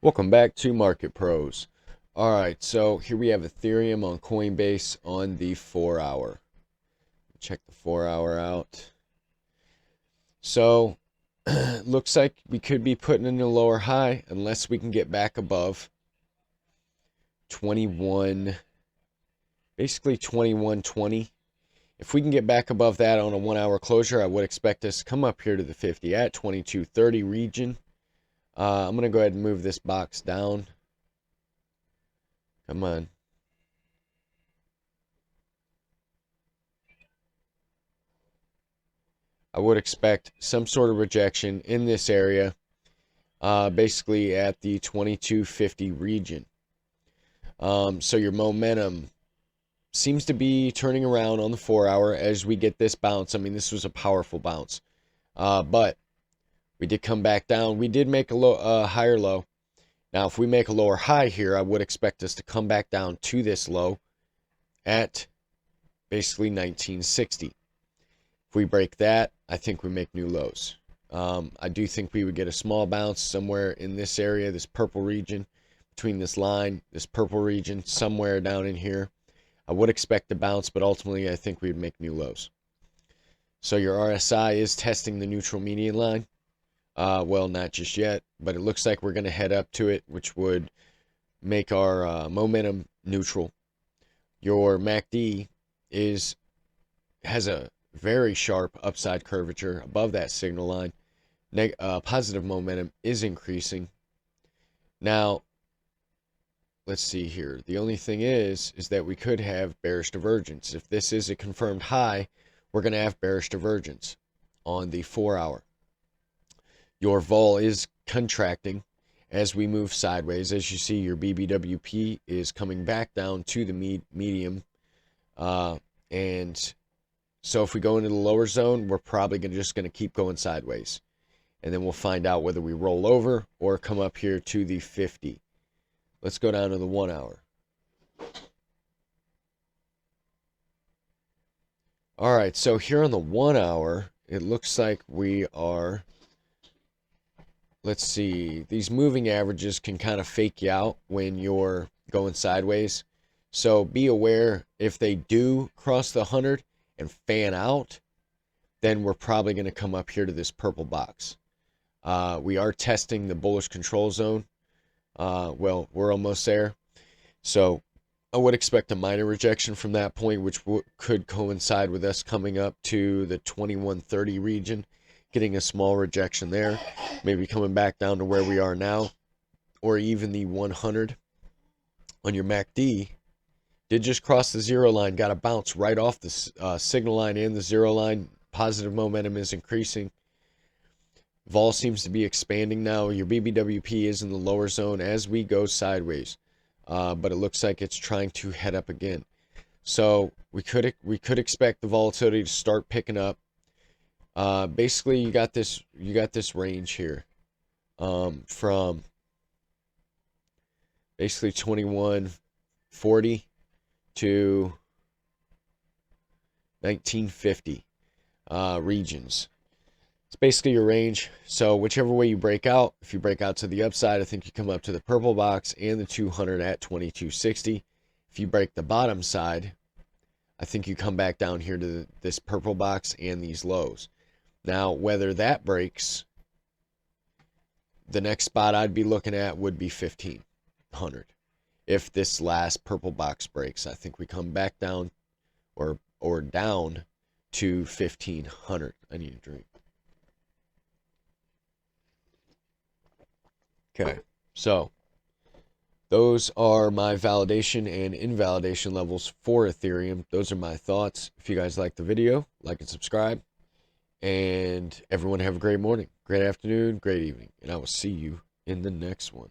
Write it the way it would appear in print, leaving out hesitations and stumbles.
Welcome back to Market Pros. Alright, so here we have Ethereum on Coinbase on the 4-hour. Check the 4-hour out. So, looks like we could be putting in a lower high unless we can get back above 21, basically 21.20. If we can get back above that on a 1-hour closure, I would expect us to come up here to the 50 at 22.30 region. I'm going to go ahead and move this box down. Come on. I would expect some sort of rejection in this area, basically at the 2250 region. So your momentum seems to be turning around on the 4-hour as we get this bounce. I mean, this was a powerful bounce, but we did come back down. We did make a higher low. Now, if we make a lower high here, I would expect us to come back down to this low at basically 1960. If we break that, I think we make new lows. I do think we would get a small bounce somewhere in this area, this purple region, between this line, this purple region, somewhere down in here. I would expect a bounce, but ultimately I think we'd make new lows. So your RSI is testing the neutral median line. Well, not just yet, but it looks like we're going to head up to it, which would make our momentum neutral. Your MACD has a very sharp upside curvature above that signal line. Positive momentum is increasing. Now, let's see here. The only thing is that we could have bearish divergence. If this is a confirmed high, we're going to have bearish divergence on the 4-hour. Your vol is contracting as we move sideways. As you see, your BBWP is coming back down to the medium. And so if we go into the lower zone, we're probably just going to keep going sideways. And then we'll find out whether we roll over or come up here to the 50. Let's go down to the 1-hour. All right, so here on the 1-hour, it looks like we are... Let's see, these moving averages can kind of fake you out when you're going sideways. So be aware, if they do cross the 100 and fan out, then we're probably going to come up here to this purple box. We are testing the bullish control zone. Well, we're almost there. So I would expect a minor rejection from that point, which could coincide with us coming up to the 2130 region. Getting a small rejection there, maybe coming back down to where we are now, or even the 100 on your MACD. Did just cross the 0 line, got a bounce right off the signal line and the 0 line. Positive momentum is increasing. Vol seems to be expanding now. Your BBWP is in the lower zone as we go sideways, but it looks like it's trying to head up again. So we could expect the volatility to start picking up. Basically you got this range here, from basically 2140 to 1950, regions. It's basically your range. So whichever way you break out, if you break out to the upside, I think you come up to the purple box and the 200 at 2260. If you break the bottom side, I think you come back down here to this purple box and these lows. Now, whether that breaks, the next spot I'd be looking at would be 1500. If this last purple box breaks, I think we come back down or down to 1500. I need a drink. Okay, so those are my validation and invalidation levels for Ethereum. Those are my thoughts. If you guys like the video, like and subscribe. And everyone have a great morning, great afternoon, great evening. And I will see you in the next one.